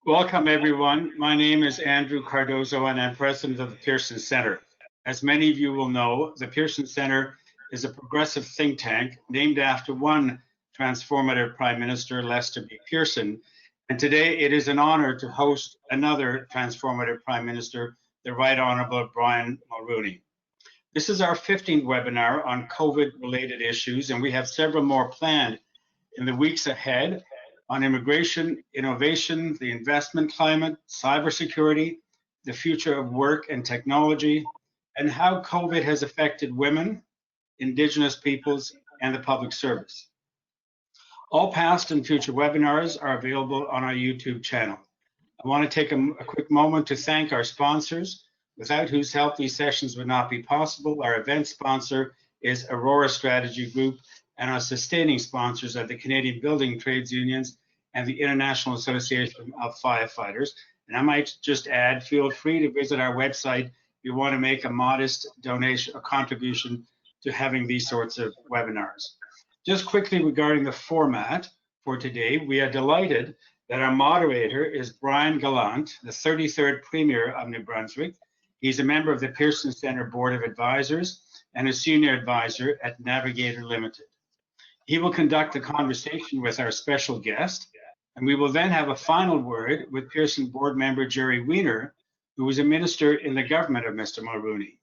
Welcome, everyone. My name is Andrew Cardozo, and I'm president of the Pearson Centre. As many of you will know, the Pearson Centre is a progressive think tank named after one transformative Prime Minister, Lester B. Pearson. And today it is an honor to host another transformative Prime Minister, the Right Honourable Brian Mulroney. This is our 15th webinar on COVID-related issues, and we have several more planned in the weeks ahead on immigration, innovation, the investment climate, cybersecurity, the future of work and technology, and how COVID has affected women, Indigenous peoples, and the public service. All past and future webinars are available on our YouTube channel. I want to take a quick moment to thank our sponsors, without whose help these sessions would not be possible. Our event sponsor is Aurora Strategy Group, and our sustaining sponsors are the Canadian Building Trades Unions and the International Association of Firefighters. And I might just add, feel free to visit our website if you want to make a modest donation or contribution to having these sorts of webinars. Just quickly regarding the format for today, we are delighted that our moderator is Brian Gallant, the 33rd Premier of New Brunswick. He's a member of the Pearson Centre Board of Advisors and a senior advisor at Navigator Limited. He will conduct a conversation with our special guest, and we will then have a final word with Pearson board member Jerry Weiner, who is a minister in the government of Mr. Mulroney.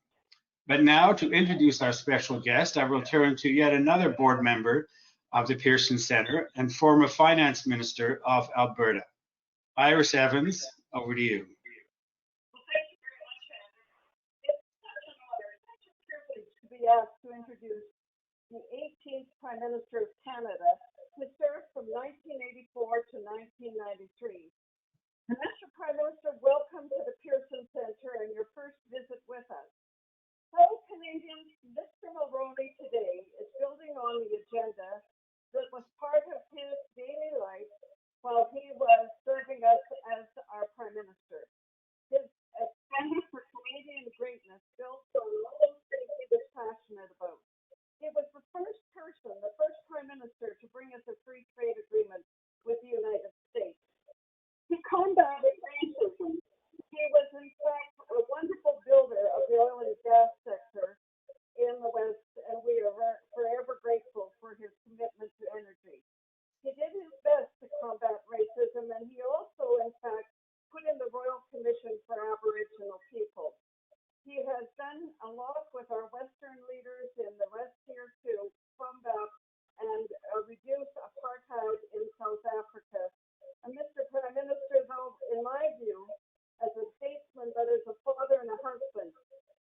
But now, to introduce our special guest, I will turn to yet another board member of the Pearson Centre and former finance minister of Alberta. Iris Evans, over to you. Well, thank you very much, Andrew. It's such an honor, such a privilege to be asked to introduce the 18th Prime Minister of Canada, who served from 1984 to 1993. And Mr. Prime Minister, welcome to the Pearson Centre and your first visit with us. Fellow Canadians, Mr. Mulroney today is building on the agenda that was part of his daily life while he was serving us as our Prime Minister. His agenda for Canadian greatness built on all those things he was passionate about. He was the first person, the first Prime Minister to bring us a free trade agreement with the United States. He combated racism. He was, in fact, a wonderful builder of the oil and gas sector in the West, and we are forever grateful for his commitment to energy. He did his best to combat racism, and he also, in fact, put in the Royal Commission for Aboriginal people. He has done a lot with our Western leaders in the West here to combat and reduce apartheid in South Africa. And Mr. Prime Minister, though, in my view, as a statesman, but as a father and a husband,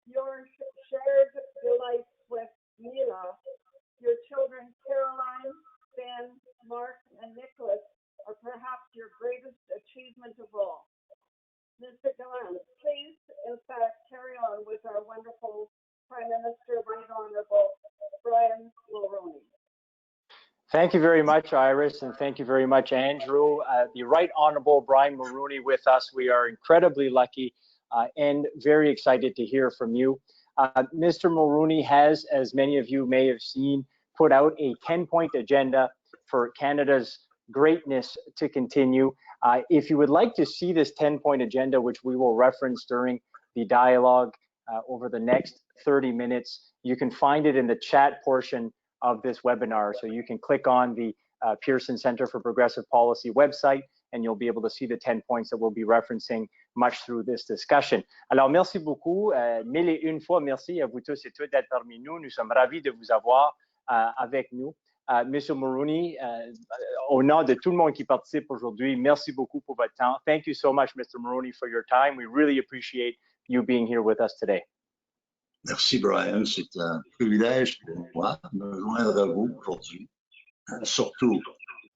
your shared delights with Mila, your children Caroline, Ben, Mark, and Nicholas are perhaps your greatest achievement of all. Mr. Gallant, please, in fact, carry on with our wonderful Prime Minister, Right Honourable Brian Mulroney. Thank you very much, Iris, and thank you very much, Andrew. The Right Honourable Brian Mulroney with us. We are incredibly lucky and very excited to hear from you. Mr. Mulroney has, as many of you may have seen, put out a 10-point agenda for Canada's greatness to continue. If you would like to see this 10-point agenda, which we will reference during the dialogue over the next 30 minutes, you can find it in the chat portion of this webinar. So you can click on the Pearson Centre for Progressive Policy website, and you'll be able to see the 10 points that we'll be referencing much through this discussion. Alors, merci beaucoup. Mille et une fois, merci à vous tous et toutes d'être parmi nous. Nous sommes ravis de vous avoir avec nous. Mr. Mulroney, au nom de tout le monde qui participe aujourd'hui, merci beaucoup pour votre temps. Thank you so much, Mr. Mulroney, for your time. We really appreciate you being here with us today. Merci, Brian. C'est un privilège pour moi de me joindre à vous aujourd'hui, surtout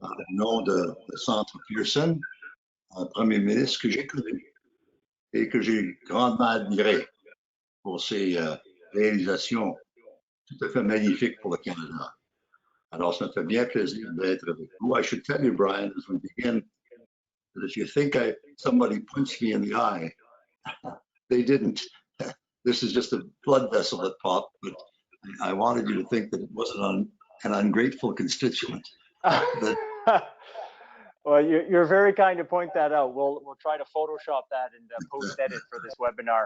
au nom de Centre Pearson, un Premier ministre que j'ai connu et que j'ai grandement admiré pour ses réalisations tout à fait magnifiques pour le Canada. Alors, ça me fait bien plaisir d'être avec vous. I should tell you, Brian, as we begin, that if you think somebody punched me in the eye, they didn't. This is just a blood vessel that popped, but I wanted you to think that it wasn't an ungrateful constituent. Well, you're very kind to point that out. We'll try to Photoshop that and post edit for this webinar.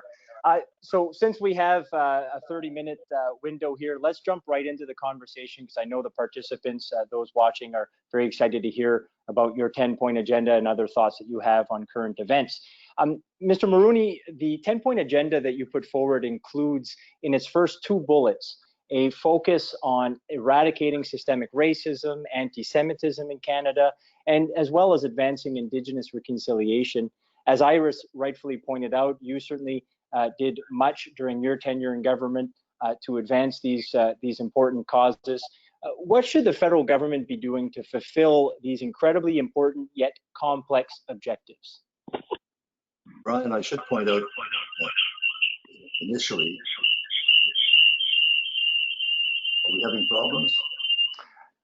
So since we have a 30-minute window here, let's jump right into the conversation, because I know the participants, those watching, are very excited to hear about your 10-point agenda and other thoughts that you have on current events. Mr. Mulroney, the 10-point agenda that you put forward includes, in its first 2 bullets, a focus on eradicating systemic racism, anti-Semitism in Canada, and as well as advancing Indigenous reconciliation. As Iris rightfully pointed out, you certainly did much during your tenure in government to advance these important causes. What should the federal government be doing to fulfill these incredibly important yet complex objectives? Brian, I should point out initially, are we having problems?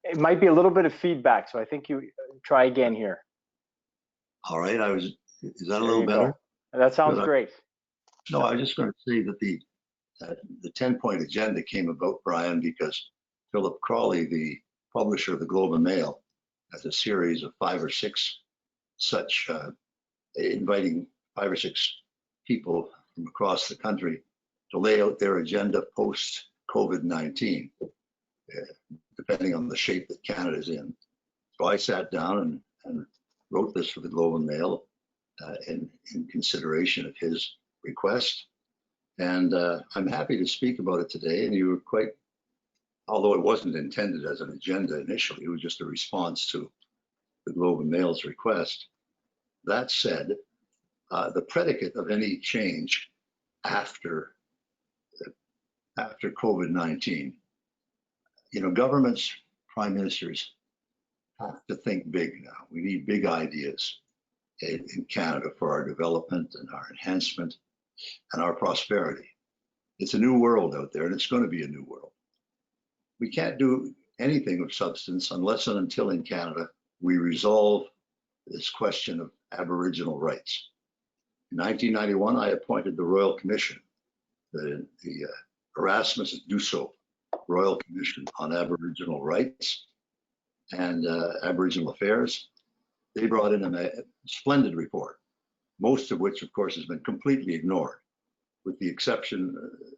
It might be a little bit of feedback, so I think you try again here. All right, is that a little better? Go. That sounds great. No, I was just going to say that the 10-point agenda came about, Brian, because Philip Crawley, the publisher of the Globe and Mail, has a series of 5 or 6 such, inviting 5 or 6 people from across the country to lay out their agenda post-COVID-19, depending on the shape that Canada's in. So I sat down and wrote this for the Globe and Mail in consideration of his request. And I'm happy to speak about it today. And you were quite, although it wasn't intended as an agenda initially, it was just a response to the Globe and Mail's request. That said, the predicate of any change after COVID-19, governments, prime ministers have to think big now. We need big ideas in Canada for our development and our enhancement and our prosperity. It's a new world out there, and it's going to be a new world. We can't do anything of substance unless and until in Canada we resolve this question of Aboriginal rights. In 1991, I appointed the Royal Commission, the Erasmus Dussault Royal Commission on Aboriginal Rights and Aboriginal Affairs. They brought in a splendid report, most of which, of course, has been completely ignored, with the exception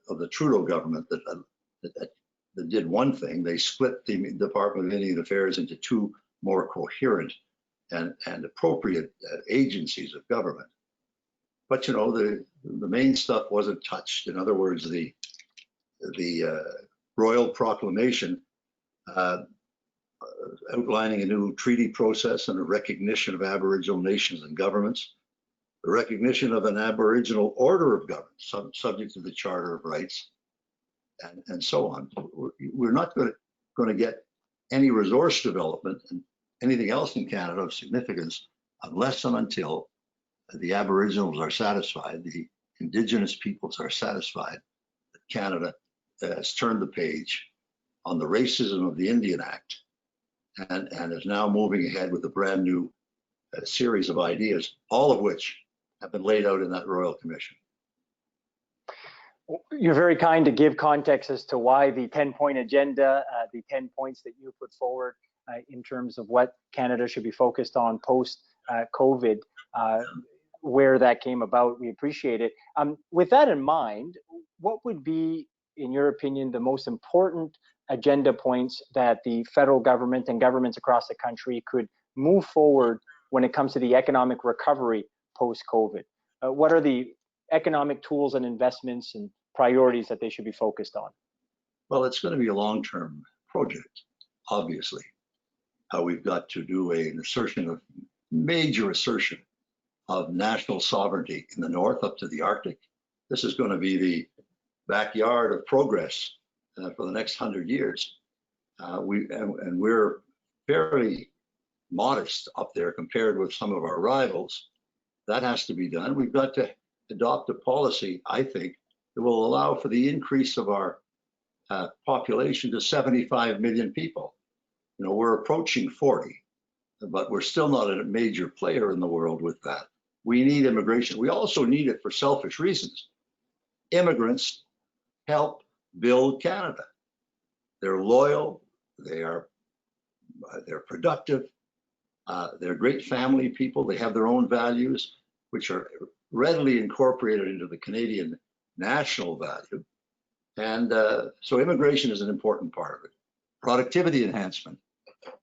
of the Trudeau government that did one thing. They split the Department of Indian Affairs into 2 more coherent and appropriate agencies of government. But the main stuff wasn't touched. In other words, the Royal Proclamation outlining a new treaty process and a recognition of Aboriginal nations and governments, the recognition of an Aboriginal order of government subject to the Charter of Rights, and so on. We're not going to get any resource development and anything else in Canada of significance unless and until the Aboriginals are satisfied, the Indigenous peoples are satisfied that Canada has turned the page on the racism of the Indian Act and is now moving ahead with a brand new series of ideas, all of which have been laid out in that Royal Commission. You're very kind to give context as to why the 10-point agenda, the 10 points that you put forward in terms of what Canada should be focused on post-COVID, where that came about. We appreciate it. With that in mind, what would be, in your opinion, the most important agenda points that the federal government and governments across the country could move forward when it comes to the economic recovery post-COVID? What are the economic tools and investments and priorities that they should be focused on? Well, it's going to be a long-term project, obviously. We've got to do an major assertion of national sovereignty in the north up to the Arctic. This is going to be the backyard of progress for the next 100 years. We're fairly modest up there compared with some of our rivals. That has to be done. We've got to adopt a policy, I think, that will allow for the increase of our population to 75 million people. We're approaching 40, but we're still not a major player in the world with that. We need immigration. We also need it for selfish reasons. Immigrants help build Canada. They're loyal, they're productive, They're great family people. They have their own values, which are readily incorporated into the Canadian national value. And so immigration is an important part of it. Productivity enhancement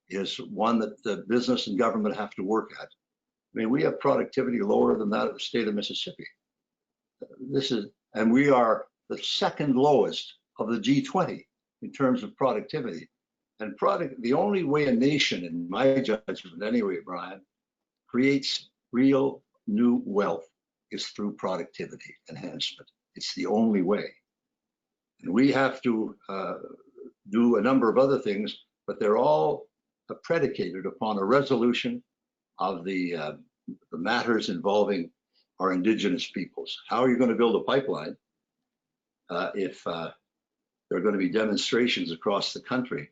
is one that the business and government have to work at. I mean, we have productivity lower than that of the state of Mississippi. And we are the second lowest of the G20 in terms of productivity. And the only way a nation, in my judgment anyway, Brian, creates real new wealth is through productivity enhancement. It's the only way. And we have to do a number of other things, but they're all predicated upon a resolution of the matters involving our Indigenous peoples. How are you going to build a pipeline if there are going to be demonstrations across the country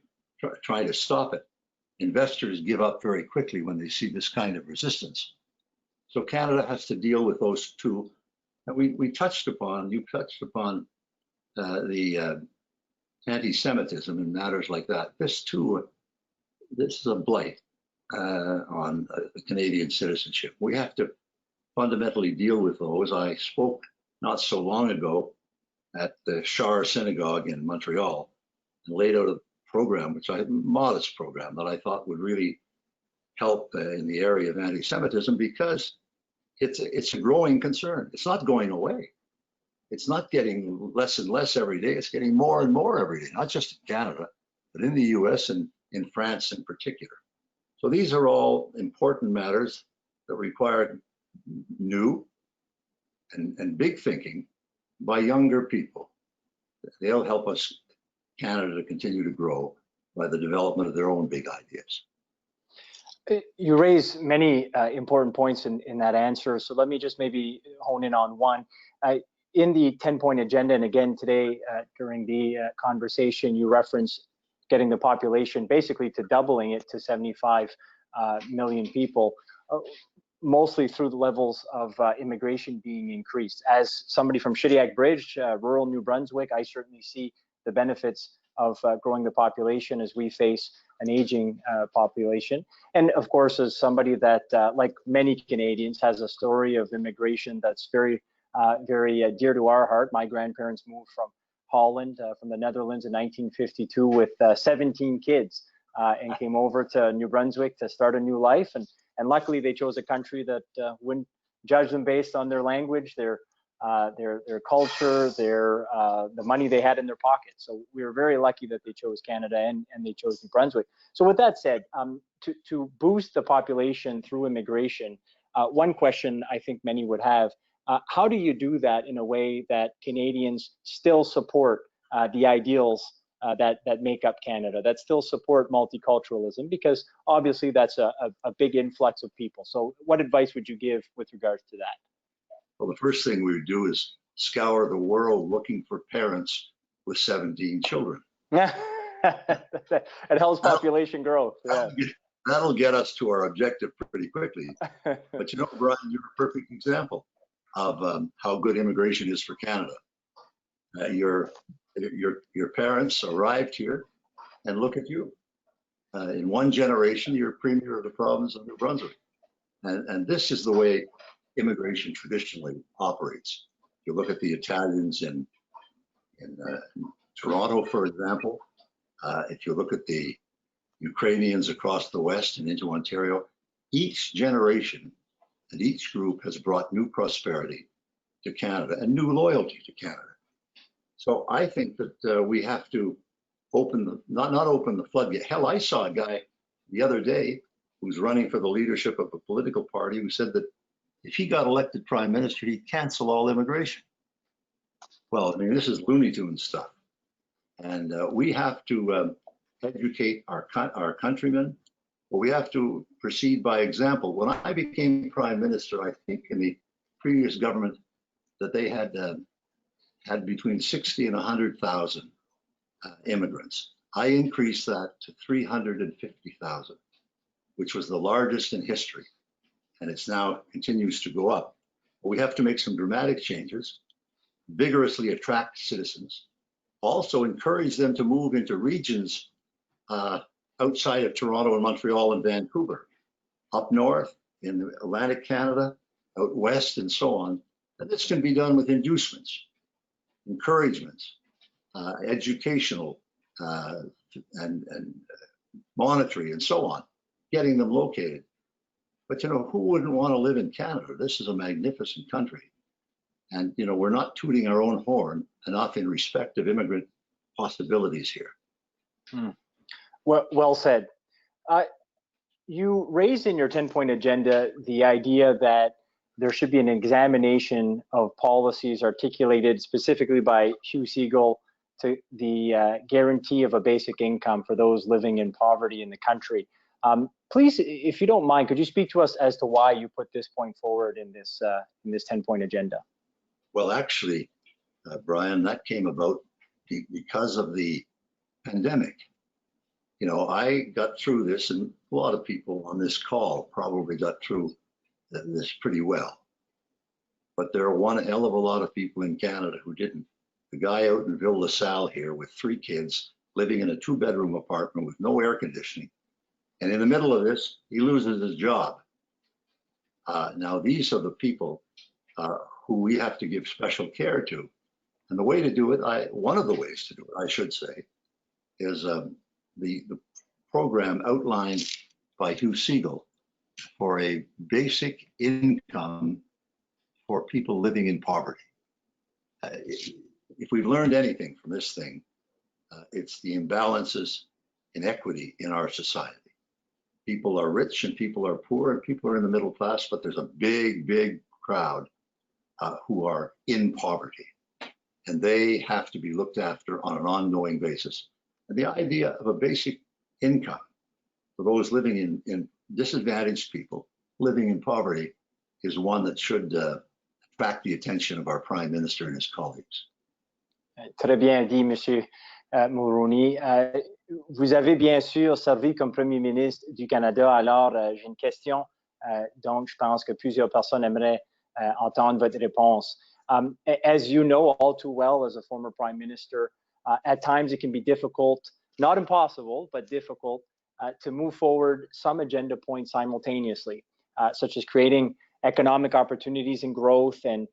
trying to stop it? Investors give up very quickly when they see this kind of resistance. So Canada has to deal with those two. And you touched upon the anti-Semitism and matters like that. This is a blight on Canadian citizenship. We have to fundamentally deal with those. I spoke not so long ago at the Shar Synagogue in Montreal and laid out a program, modest program that I thought would really help in the area of anti-Semitism, because it's a growing concern. It's not going away. It's not getting less and less every day. It's getting more and more every day, not just in Canada, but in the US and in France in particular. So these are all important matters that require new and big thinking by younger people. They'll help us, Canada, to continue to grow by the development of their own big ideas. You raise many important points in that answer. So let me just maybe hone in on one. In the 10-point agenda, and again today during the conversation, you reference getting the population basically to doubling it to 75 million people, mostly through the levels of immigration being increased. As somebody from Shediac Bridge, rural New Brunswick, I certainly see the benefits of growing the population as we face an aging population. And of course, as somebody that, like many Canadians, has a story of immigration that's very dear to our heart. My grandparents moved from Holland, from the Netherlands in 1952 with 17 kids and came over to New Brunswick to start a new life. And luckily they chose a country that wouldn't judge them based on their language, their culture, the money they had in their pockets. So we were very lucky that they chose Canada and they chose New Brunswick. So with that said, to boost the population through immigration, one question I think many would have, how do you do that in a way that Canadians still support the ideals that make up Canada, that still support multiculturalism? Because obviously that's a big influx of people. So what advice would you give with regards to that? Well, the first thing we would do is scour the world looking for parents with 17 children. It helps population growth. Yeah. That'll get us to our objective pretty quickly. But you know, Brian, you're a perfect example of how good immigration is for Canada. Your parents arrived here, and look at you. In one generation, you're premier of the province of New Brunswick. And this is the way immigration traditionally operates. You look at the Italians in Toronto, for example. If you look at the Ukrainians across the West and into Ontario, each generation and each group has brought new prosperity to Canada and new loyalty to Canada. So I think that we have to not open the floodgate. Hell, I saw a guy the other day who's running for the leadership of a political party who said that if he got elected prime minister, he'd cancel all immigration. Well, I mean, this is Looney Tunes stuff. And we have to educate our countrymen, but we have to proceed by example. When I became prime minister, I think in the previous government that they had between 60 and 100,000 immigrants. I increased that to 350,000, which was the largest in history. And it's now continues to go up. But we have to make some dramatic changes, vigorously attract citizens, also encourage them to move into regions outside of Toronto and Montreal and Vancouver. up north, in Atlantic Canada, out west, and so on. And this can be done with inducements, encouragements, educational, and monetary, and so on, getting them located. But, you know, who wouldn't want to live in Canada? This is a magnificent country. And, you know, we're not tooting our own horn enough in respect of immigrant possibilities here. Well said. You raised in your 10-point agenda the idea that there should be an examination of policies articulated specifically by Hugh Segal to the guarantee of a basic income for those living in poverty in the country. Please, if you don't mind, could you speak to us as to why you put this point forward in this 10-point agenda? Well, actually, Brian, that came about because of the pandemic. You know, I got through this, and a lot of people on this call probably got through this pretty well. But there are one hell of a lot of people in Canada who didn't. The guy out in Ville La Salle here with 3 kids living in a 2-bedroom apartment with no air conditioning. And in the middle of this, he loses his job. Now, these are the people who we have to give special care to. And the way to do it, one of the ways to do it, I should say, is the program outlined by Hugh Segal for a basic income for people living in poverty. If we've learned anything from this thing, it's the imbalances in equity in our society. People are rich and people are poor and people are in the middle class, but there's a big, big crowd who are in poverty, and they have to be looked after on an ongoing basis. And the idea of a basic income for those living in disadvantaged people living in poverty is one that should attract the attention of our Prime Minister and his colleagues. Très bien dit, Monsieur Mulroney. Vous avez bien sûr servi comme Premier ministre du Canada, alors j'ai une question, donc je pense que plusieurs personnes aimeraient entendre votre réponse. As you know all too well as a former Prime Minister, at times it can be difficult, not impossible, but difficult to move forward some agenda points simultaneously, such as creating economic opportunities and growth and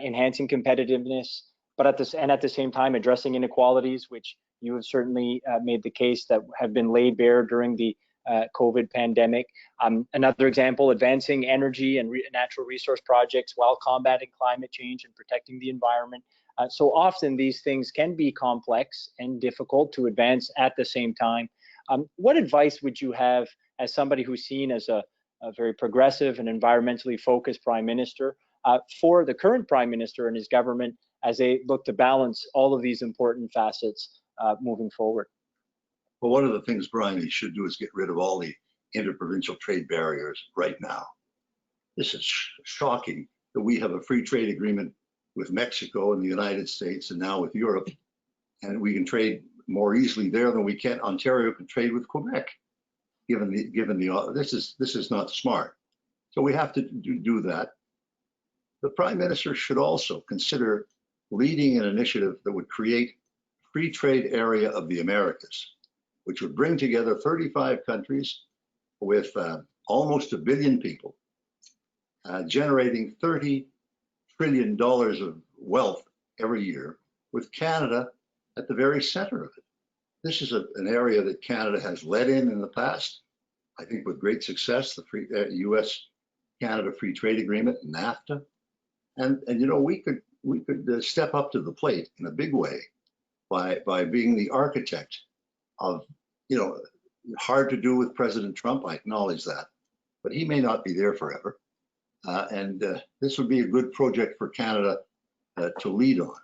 enhancing competitiveness, but at the same time addressing inequalities, which you have certainly made the case that have been laid bare during the COVID pandemic. Another example, advancing energy and natural resource projects while combating climate change and protecting the environment. So often these things can be complex and difficult to advance at the same time. What advice would you have as somebody who's seen as a very progressive and environmentally focused Prime Minister for the current Prime Minister and his government as they look to balance all of these important facets moving forward? Well, one of the things, Brian, he should do is get rid of all the interprovincial trade barriers right now. This is shocking that we have a free trade agreement with Mexico and the United States and now with Europe, and we can trade more easily there than we can. Ontario can trade with Quebec, given the this is not smart. So we have to do that. The Prime Minister should also consider leading an initiative that would create a free trade area of the Americas, which would bring together 35 countries with almost 1 billion people, generating $30 trillion of wealth every year, with Canada at the very center of it. This is an area that Canada has led in the past, I think with great success, the US-Canada Free Trade Agreement, NAFTA. And you know, we could step up to the plate in a big way by being the architect of, you know, hard to do with President Trump, I acknowledge that, but he may not be there forever. And this would be a good project for Canada to lead on.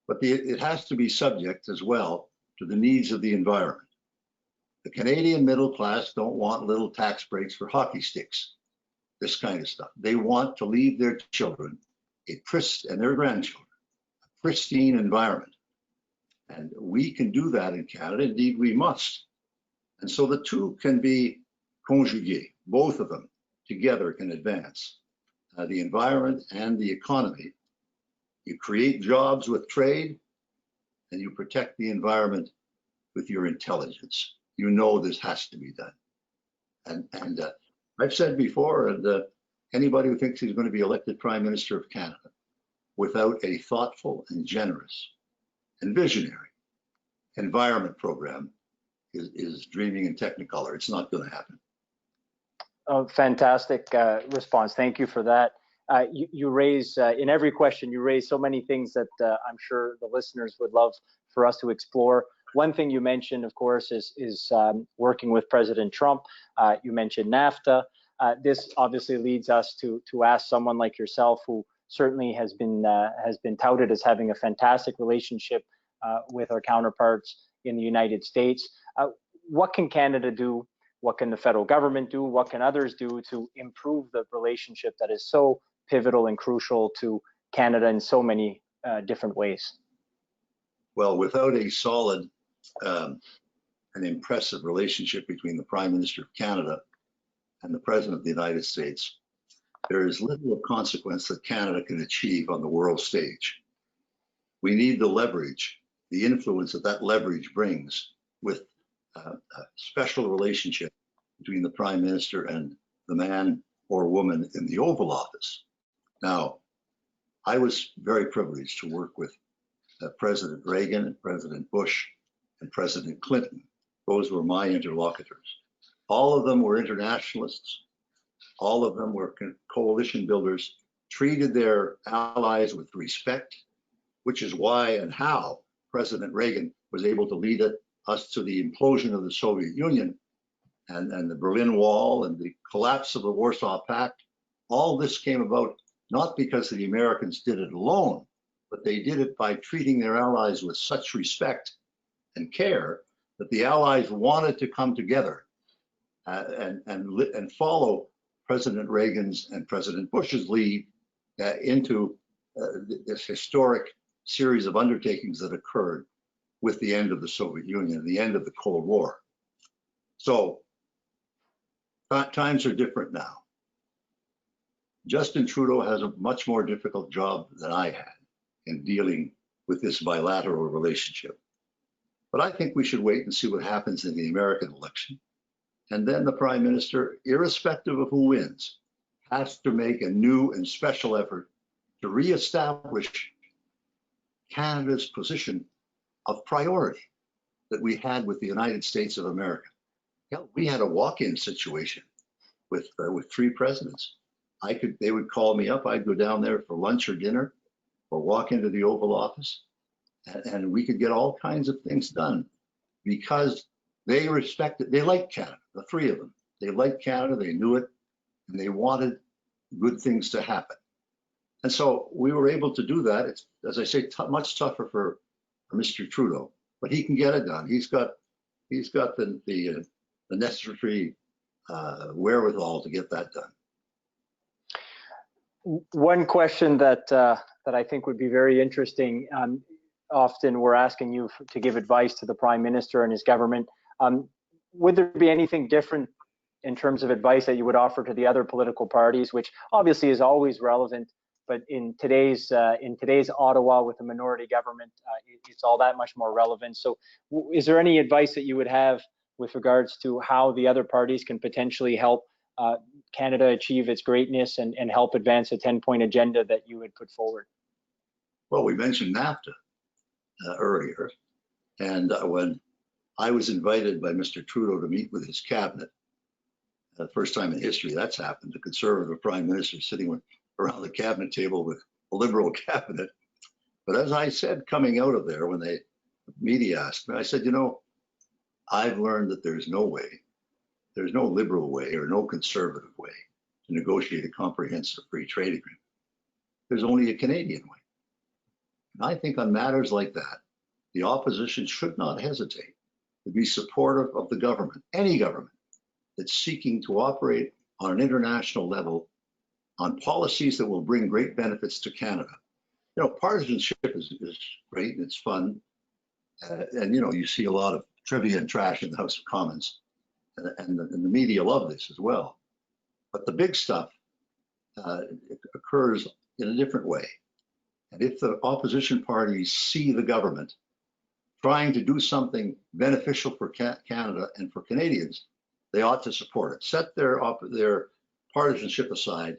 But it has to be subject as well to the needs of the environment. The Canadian middle class don't want little tax breaks for hockey sticks, this kind of stuff. They want to leave their children and their grandchildren a pristine environment. And we can do that in Canada, indeed we must. And so the two can be conjugués, both of them together can advance the environment and the economy. You create jobs with trade and you protect the environment with your intelligence. You know this has to be done. And I've said before, and anybody who thinks he's going to be elected Prime Minister of Canada without a thoughtful and generous and visionary environment program is dreaming in Technicolor. It's not going to happen. Oh, fantastic response. Thank you for that. You raise, in every question, you raise so many things that I'm sure the listeners would love for us to explore. One thing you mentioned, of course, is working with President Trump. You mentioned NAFTA. This obviously leads us to ask someone like yourself, who certainly has been touted as having a fantastic relationship with our counterparts in the United States. What can Canada do? What can the federal government do? What can others do to improve the relationship that is so pivotal and crucial to Canada in so many different ways? Well, without a solid and impressive relationship between the Prime Minister of Canada and the President of the United States, there is little of consequence that Canada can achieve on the world stage. We need the leverage, the influence that leverage brings with a special relationship between the Prime Minister and the man or woman in the Oval Office. Now, I was very privileged to work with President Reagan and President Bush and President Clinton. Those were my interlocutors. All of them were internationalists. All of them were coalition builders, treated their allies with respect, which is why and how President Reagan was able to lead us to the implosion of the Soviet Union and the Berlin Wall and the collapse of the Warsaw Pact. All this came about not because the Americans did it alone, but they did it by treating their allies with such respect and care that the allies wanted to come together and follow President Reagan's and President Bush's lead into this historic series of undertakings that occurred with the end of the Soviet Union, the end of the Cold War. So times are different now. Justin Trudeau has a much more difficult job than I had in dealing with this bilateral relationship. But I think we should wait and see what happens in the American election. And then the Prime Minister, irrespective of who wins, has to make a new and special effort to reestablish Canada's position of priority that we had with the United States of America. Hell, we had a walk-in situation with 3 presidents. They would call me up, I'd go down there for lunch or dinner or walk into the Oval Office, and we could get all kinds of things done because they respected, they liked Canada, the 3 of them. They liked Canada, they knew it, and they wanted good things to happen. And so we were able to do that. It's, as I say, much tougher for Mr. Trudeau, but he can get it done. He's got the necessary wherewithal to get that done. One question that I think would be very interesting. Often we're asking you to give advice to the Prime Minister and his government. Would there be anything different in terms of advice that you would offer to the other political parties, which obviously is always relevant, but in today's Ottawa with a minority government, it's all that much more relevant. So is there any advice that you would have with regards to how the other parties can potentially help Canada achieve its greatness and help advance a 10-point agenda that you had put forward? Well, we mentioned NAFTA earlier, and when I was invited by Mr. Trudeau to meet with his cabinet, the first time in history that's happened, the Conservative Prime Minister sitting around the cabinet table with a Liberal cabinet. But as I said, coming out of there, when the media asked me, I said, you know, I've learned that there's no Liberal way or no Conservative way to negotiate a comprehensive free trade agreement. There's only a Canadian way. And I think on matters like that, the opposition should not hesitate to be supportive of the government, any government that's seeking to operate on an international level on policies that will bring great benefits to Canada. You know, partisanship is great and it's fun. And, you know, you see a lot of trivia and trash in the House of Commons. And the media love this as well. But the big stuff occurs in a different way. And if the opposition parties see the government, trying to do something beneficial for Canada and for Canadians, they ought to support it. Set their partisanship aside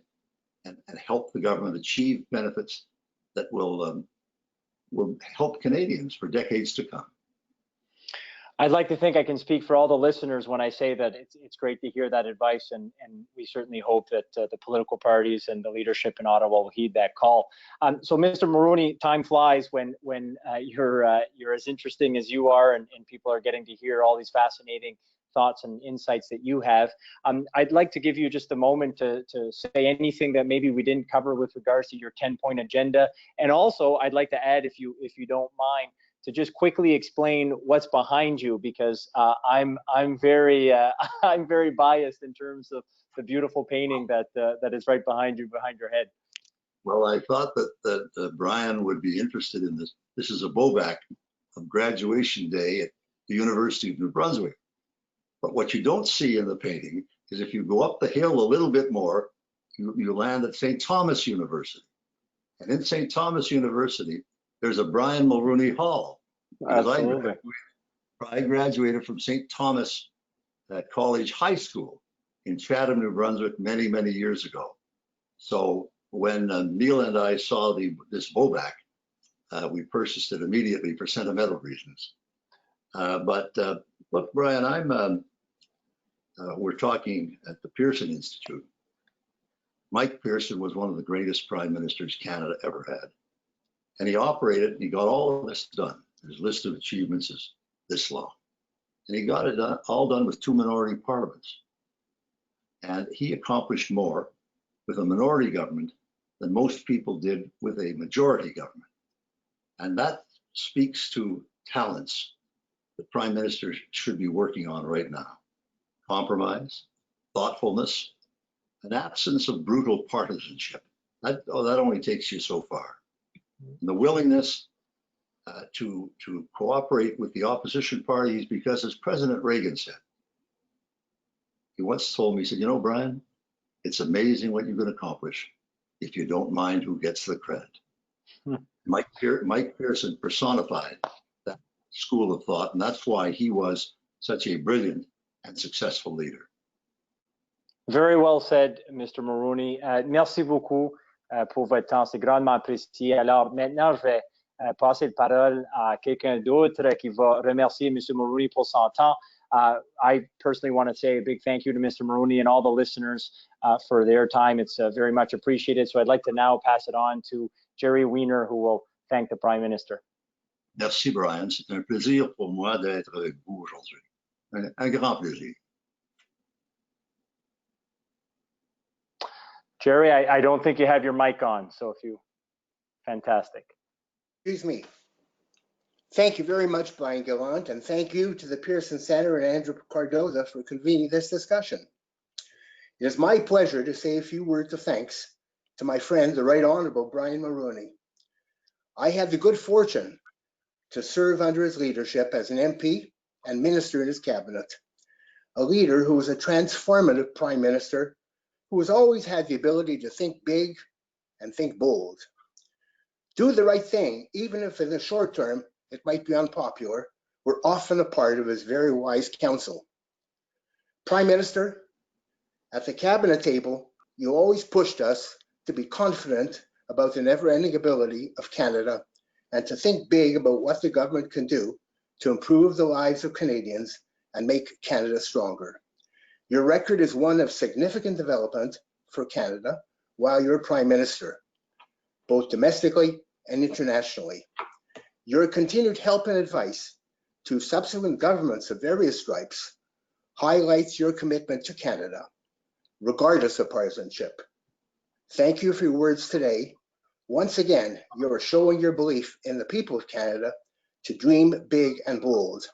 and help the government achieve benefits that will help Canadians for decades to come. I'd like to think I can speak for all the listeners when I say that it's great to hear that advice, and we certainly hope that the political parties and the leadership in Ottawa will heed that call. So, Mr. Mulroney, time flies when you're as interesting as you are, and people are getting to hear all these fascinating thoughts and insights that you have. I'd like to give you just a moment to say anything that maybe we didn't cover with regards to your 10-point agenda, and also I'd like to add, if you don't mind, to just quickly explain what's behind you, because I'm very I'm very biased in terms of the beautiful painting that is right behind you, behind your head. Well, I thought that Brian would be interested in this. This is a bowback of graduation day at the University of New Brunswick. But what you don't see in the painting is if you go up the hill a little bit more, you land at St. Thomas University. And in St. Thomas University, there's a Brian Mulroney Hall. Absolutely. I graduated from St. Thomas College High School in Chatham, New Brunswick, many, many years ago. So when Neil and I saw this bowback, we purchased it immediately for sentimental reasons. But look, Brian, we're talking at the Pearson Institute. Mike Pearson was one of the greatest prime ministers Canada ever had. And he operated, and he got all of this done. His list of achievements is this long. And he got it all done with 2 minority parliaments. And he accomplished more with a minority government than most people did with a majority government. And that speaks to talents that prime ministers should be working on right now. Compromise, thoughtfulness, an absence of brutal partisanship. That only takes you so far. And the willingness to cooperate with the opposition parties, because as President Reagan said, he once told me, he said, you know, Brian, it's amazing what you can accomplish if you don't mind who gets the credit. Mike Pearson personified that school of thought, and that's why he was such a brilliant and successful leader. Very well said, Mr. Mulroney. Merci beaucoup pour votre temps, c'est grandement apprécié. Alors maintenant, je vais passer la parole à quelqu'un d'autre qui va remercier M. Mulroney pour son temps. I personally want to say a big thank you to Mr. Mulroney and all the listeners for their time. It's very much appreciated. So I'd like to now pass it on to Jerry Wiener, who will thank the Prime Minister. Merci, Brian. C'est un plaisir pour moi d'être avec vous aujourd'hui. Un grand plaisir. Jerry, I don't think you have your mic on, so if you, fantastic. Excuse me. Thank you very much, Brian Gallant, and thank you to the Pearson Centre and Andrew Cardoza for convening this discussion. It is my pleasure to say a few words of thanks to my friend, the Right Honourable Brian Mulroney. I had the good fortune to serve under his leadership as an MP and minister in his cabinet, a leader who was a transformative Prime Minister who has always had the ability to think big and think bold. Do the right thing, even if in the short term it might be unpopular, were often a part of his very wise counsel. Prime Minister, at the cabinet table, you always pushed us to be confident about the never-ending ability of Canada and to think big about what the government can do to improve the lives of Canadians and make Canada stronger. Your record is one of significant development for Canada while you're Prime Minister, both domestically and internationally. Your continued help and advice to subsequent governments of various stripes highlights your commitment to Canada, regardless of partisanship. Thank you for your words today. Once again, you are showing your belief in the people of Canada to dream big and bold.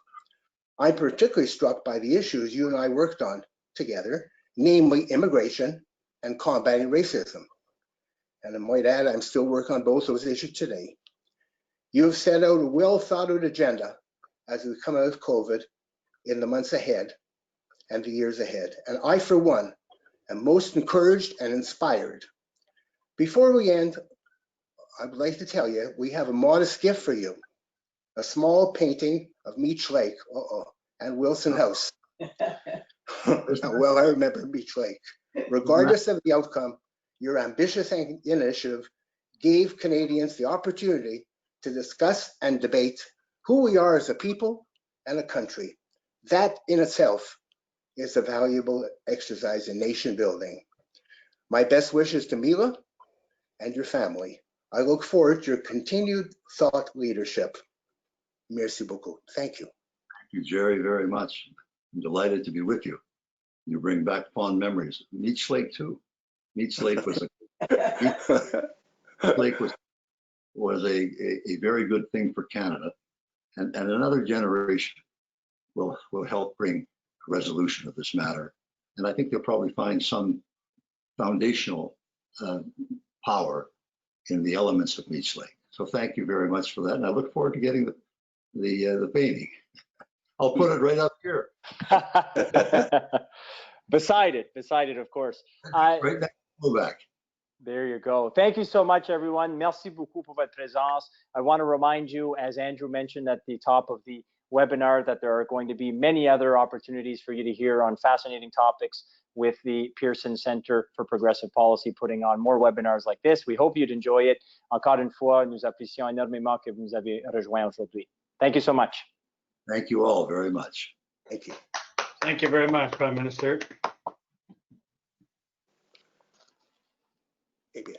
I'm particularly struck by the issues you and I worked on together, namely immigration and combating racism. And I might add, I'm still working on both those issues today. You have set out a well-thought-out agenda as we come out of COVID in the months ahead and the years ahead. And I, for one, am most encouraged and inspired. Before we end, I would like to tell you, we have a modest gift for you, a small painting of Meech Lake and Wilson House. Well, I remember Beach Lake. Regardless of the outcome, your ambitious initiative gave Canadians the opportunity to discuss and debate who we are as a people and a country. That in itself is a valuable exercise in nation building. My best wishes to Mila and your family. I look forward to your continued thought leadership. Merci beaucoup. Thank you. Thank you, Jerry, very much. I'm delighted to be with you. You bring back fond memories. Meech Lake too. Meech Lake was a very good thing for Canada, and another generation will help bring a resolution of this matter. And I think they'll probably find some foundational power in the elements of Meech Lake. So thank you very much for that, and I look forward to getting the painting. I'll put it right up here. Beside it, of course. Right next to the back. There you go. Thank you so much, everyone. Merci beaucoup pour votre présence. I want to remind you, as Andrew mentioned at the top of the webinar, that there are going to be many other opportunities for you to hear on fascinating topics with the Pearson Centre for Progressive Policy, putting on more webinars like this. We hope you'd enjoy it. Encore une fois, nous apprécions énormément que vous nous avez rejoints aujourd'hui. Thank you so much. Thank you all very much. Thank you. Thank you very much, Prime Minister. Eh bien.